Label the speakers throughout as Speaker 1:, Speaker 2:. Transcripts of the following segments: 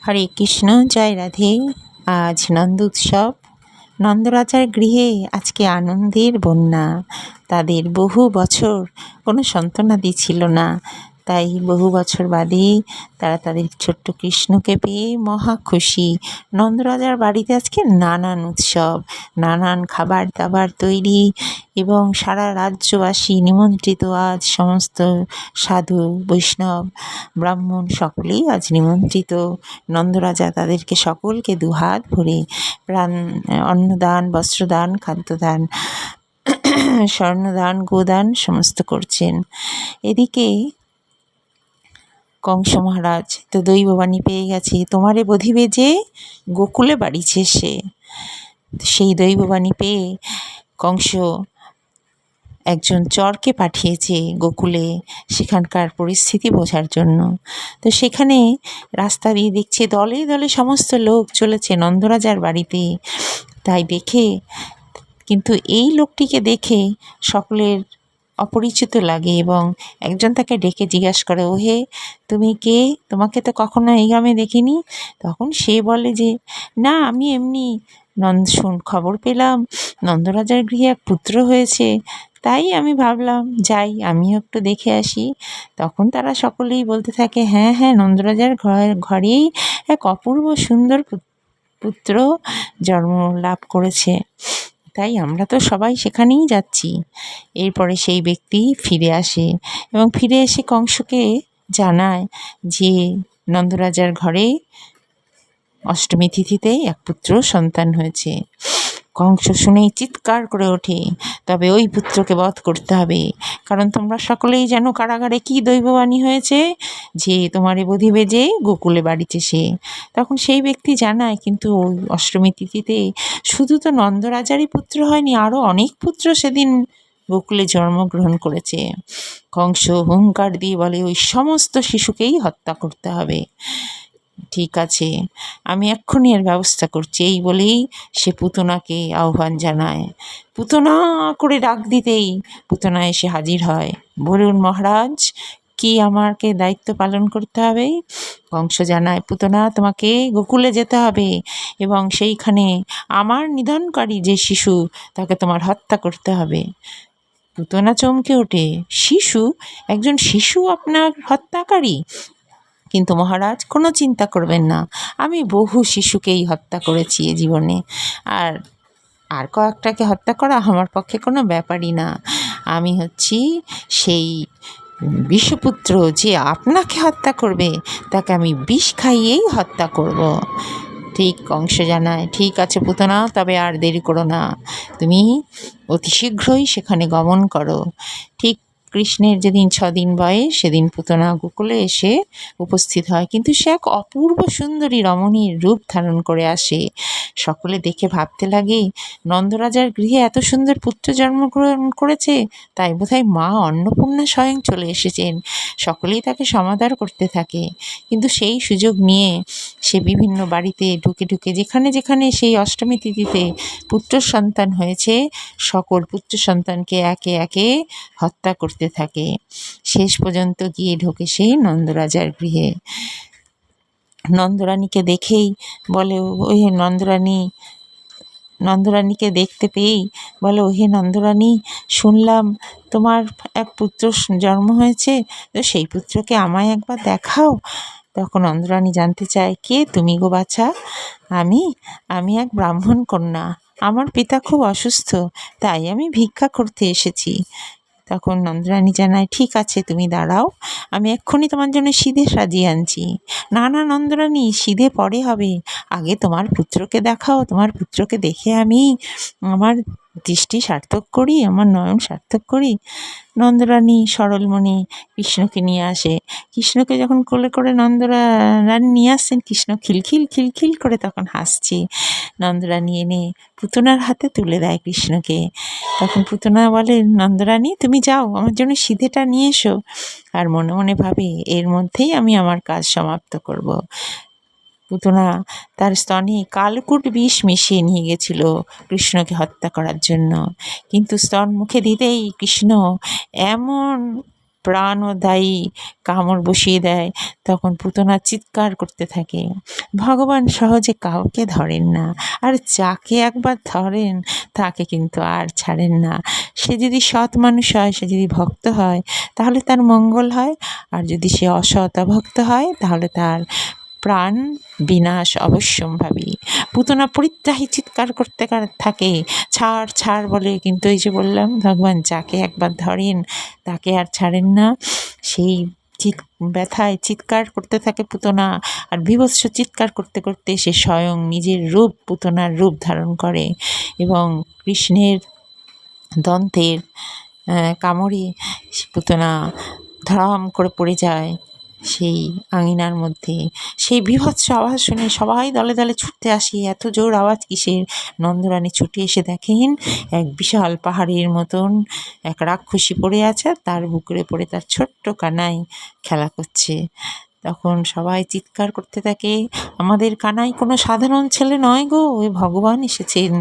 Speaker 1: হরে কৃষ্ণ, জয় রাধে। আজ নন্দ উৎসব। নন্দরাজার গৃহে আজকে আনন্দের বন্যা। তাদের বহু বছর কোনো সন্তানাদি ছিল না, তাই বহু বছর বাদে তারা তাদের ছোট্ট কৃষ্ণকে পেয়ে মহা খুশি। নন্দরাজার বাড়িতে আজকে নানান উৎসব, নানান খাবার দাবার তৈরি এবং সারা রাজ্যবাসী নিমন্ত্রিত। আজ সমস্ত সাধু বৈষ্ণব ব্রাহ্মণ সকলেই আজ নিমন্ত্রিত। নন্দরাজা তাদেরকে সকলকে দুহাত ভরে প্রাণ অন্নদান, বস্ত্রদান, খাদ্যদান, স্বর্ণদান, গোদান সমস্ত করছেন। এদিকে কংস মহারাজ তো দৈববাণী পেয়ে গেছে, তোমারে বধিবে যে গোকুলে বাড়িছে সে। সেই দৈববাণী পেয়ে কংস একজন চরকে পাঠিয়েছে গোকুলে সেখানকার পরিস্থিতি বোঝার জন্য। তো সেখানে রাস্তা দিয়ে দেখছে দলে দলে সমস্ত লোক চলেছে নন্দরাজার বাড়িতে। তাই দেখে, কিন্তু এই লোকটিকে দেখে সকলের অপরিচিত লাগে এবং একজন তাকে ডেকে জিজ্ঞাসা করে, ওহে তুমি কে? তোমাকে তো কখনো এই গ্রামে দেখিনি। তখন সে বলে যে না, আমি এমনি খবর পেলাম নন্দরাজার গৃহে এক পুত্র হয়েছে, তাই আমি ভাবলাম যাই আমিও একটু দেখে আসি। তখন তারা সকলেই বলতে থাকে, হ্যাঁ হ্যাঁ, নন্দরাজার ঘরেই এক অপূর্ব সুন্দর পুত্র জন্ম লাভ করেছে, তাই আমরা তো সবাই সেখানেই যাচ্ছি। এরপরে সেই ব্যক্তি ফিরে আসে এবং ফিরে এসে কংসকে জানায় যে নন্দরাজার ঘরে অষ্টমী তিথিতে এক পুত্র সন্তান হয়েছে। কংস শুনেই চিৎকার করে ওঠে, তবে ওই পুত্রকে বধ করতে হবে, কারণ তোমরা সকলেই জানো কারাগারে কি দৈববাণী হয়েছে যে তোমারে বধিবে যে গোকুলে বাড়িতে সে। তখন সেই ব্যক্তি জানায়, কিন্তু ওই অষ্টমী তিথিতে শুধু তো নন্দরাজারই পুত্র হয়নি, আরও অনেক পুত্র সেদিন গোকুলে জন্মগ্রহণ করেছে। কংস হুঙ্কার দিয়ে বলে, ওই সমস্ত শিশুকেই হত্যা করতে হবে। ঠিক আছে, আমি এক্ষুনি এর ব্যবস্থা করছি। এই বলেই সে পুতনাকে আহ্বান জানায়। পুতনা করে ডাক দিতেই পুতনা এসে হাজির হয়। বলুন মহারাজ, কি আমাকে দায়িত্ব পালন করতে হবে? কংস জানায়, পুতনা তোমাকে গোকুলে যেতে হবে এবং সেইখানে আমার নিধনকারী যে শিশু তাকে তোমার হত্যা করতে হবে। পুতনা চমকে ওঠে, শিশু? একজন শিশু আপনার হত্যাকারী? কিন্তু মহারাজ কোনো চিন্তা করবেন না, আমি বহু শিশুকেই হত্যা করেছি এ জীবনে, আর কয়েকটাকে হত্যা করা আমার পক্ষে কোনো ব্যাপারই না। আমি হচ্ছি সেই বিষপুত্র যে আপনাকে হত্যা করবে, তাকে আমি বিষ খাইয়েই হত্যা করব। ঠিক কংস জানায়, ঠিক আছে পুতনা, তবে আর দেরি করো না, তুমি অতি শীঘ্রই সেখানে গমন করো। ঠিক কৃষ্ণের যেদিন 6 দিন বয়স সেদিন পুতনা গোকুলে এসে উপস্থিত হয়, কিন্তু সে এক অপূর্ব সুন্দরী রমণীর রূপ ধারণ করে আসে। সকলে দেখে ভাবতে লাগে, নন্দরাজার গৃহে এত সুন্দর পুত্র জন্মগ্রহণ করেছে, তাই বোধহয় মা অন্নপূর্ণা স্বয়ং চলে এসেছেন। সকলেই তাকে সমাদর করতে থাকে, কিন্তু সেই সুযোগ নিয়ে সে বিভিন্ন বাড়িতে ঢুকে ঢুকে যেখানে যেখানে সেই অষ্টমী তিথিতে পুত্র সন্তান হয়েছে সকল পুত্র সন্তানকে একে একে হত্যা করতে থাকে। শেষ পর্যন্ত গিয়ে ঢোকে সেই নন্দরাজার গৃহে। নন্দরানীকে দেখেই বলে, ওই নন্দরানীকে দেখতে পেয়েই বলে, ওহে নন্দরানী, শুনলাম তোমার এক পুত্র জন্ম হয়েছে, তো সেই পুত্রকে আমায় একবার দেখাও। তখন নন্দরানী জানতে চায়, কে তুমি গো বাছা? আমি এক ব্রাহ্মণ কন্যা, আমার পিতা খুব অসুস্থ, তাই আমি ভিক্ষা করতে এসেছি। তখন নন্দরানী জানায়, ঠিক আছে তুমি দাঁড়াও, আমি এক্ষুনি তোমার জন্য সিধে সাজিয়ে আনছি। না না নন্দরানী, সিধে পরে হবে, আগে তোমার পুত্রকে দেখাও, তোমার পুত্রকে দেখে আমি আমার দৃষ্টি সার্থক করি, আমার নয়ন সার্থক করি। নন্দরানী সরলমণি কৃষ্ণকে নিয়ে আসে। কৃষ্ণকে যখন কোলে করে নন্দরানী নিয়ে আসছেন, কৃষ্ণ খিলখিল খিলখিল করে তখন হাসছে। নন্দরানী এনে পুতনার হাতে তুলে দেয় কৃষ্ণকে। তখন পুতনা বলে, নন্দরানী তুমি যাও, আমার জন্য সিধেটা নিয়ে এসো। আর মনে মনে ভাবে, এর মধ্যেই আমি আমার কাজ সমাপ্ত করব। পুতনা তার স্তনে কালকুট বিষ মিশিয়ে নিয়ে গেছিল কৃষ্ণকে হত্যা করার জন্য, কিন্তু স্তন মুখে দিতেই কৃষ্ণ এমন প্রাণদায়ী কামড় বসিয়ে দেয়, তখন পুতনা চিৎকার করতে থাকে। ভগবান সহজে কাউকে ধরেন না, আর যাকে একবার ধরেন তাকে কিন্তু আর ছাড়েন না। সে যদি সৎ মানুষ হয়, সে যদি ভক্ত হয়, তাহলে তার মঙ্গল হয়, আর যদি সে অসৎ অভক্ত হয় তাহলে তার প্রাণ বিনাশ অবশ্যম্ভাবী। পুতনা পরিত্রাহী চিৎকার করতে থাকে, ছাড় ছাড় বলে, কিন্তু এই যে বললাম ভগবান যাকে একবার ধরেন তাকে আর ছাড়েন না। সেই ব্যথায় চিৎকার করতে থাকে পুতনা, আর বীভৎস চিৎকার করতে করতে সে স্বয়ং নিজের রূপ, পুতনার রূপ ধারণ করে, এবং কৃষ্ণের দন্তের কামড়ে পুতনা ধড়াম করে পড়ে যায় সেই আঙিনার মধ্যে। সেই বীভৎস আওয়াজ শুনে সবাই দলে দলে ছুটতে আসে। এত জোর আওয়াজ কিসের? নন্দরানী ছুটে এসে দেখেন এক বিশাল পাহাড়ের মতন এক রাক্ষসী পড়ে আছে, তার বুকুরে পড়ে তার ছোট্ট কানাই খেলা করছে। তখন সবাই চিৎকার করতে থাকে, আমাদের কানাই কোনো সাধারণ ছেলে নয় গো, ওই ভগবান এসেছেন।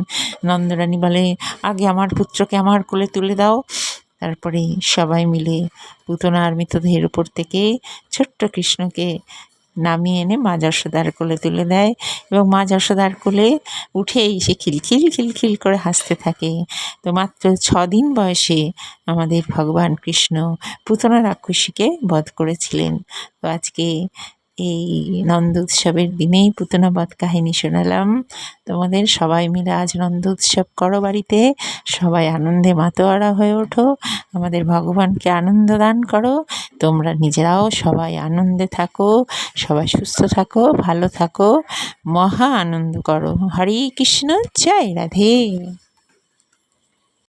Speaker 1: নন্দরানী বলে, আগে আমার পুত্রকে আমার কোলে তুলে দাও। তারপরে সবাই মিলে পুতনার মৃতদেহের উপর থেকে ছোট্ট কৃষ্ণকে নামিয়ে এনে মা যশোদার কোলে তুলে দেয়, এবং মা যশোদার কোলে উঠেই সে খিলখিল খিলখিল করে হাসতে থাকে। তো মাত্র 6 দিন বয়সে আমাদের ভগবান কৃষ্ণ পুতনা রাক্ষসীকে বধ করেছিলেন। তো আজকে এই নন্দ উৎসবের দিনেই পুতনা বধ কাহিনী শোনালাম তোমাদের। সবাই মিলে আজ নন্দ উৎসব করো বাড়িতে, সবাই আনন্দে মাতোয়ারা হয়ে ওঠো, আমাদের ভগবানকে আনন্দ দান করো, তোমরা নিজেরাও সবাই আনন্দে থাকো, সবাই সুস্থ থাকো, ভালো থাকো, মহা আনন্দ করো। হরে কৃষ্ণ, জয় রাধে।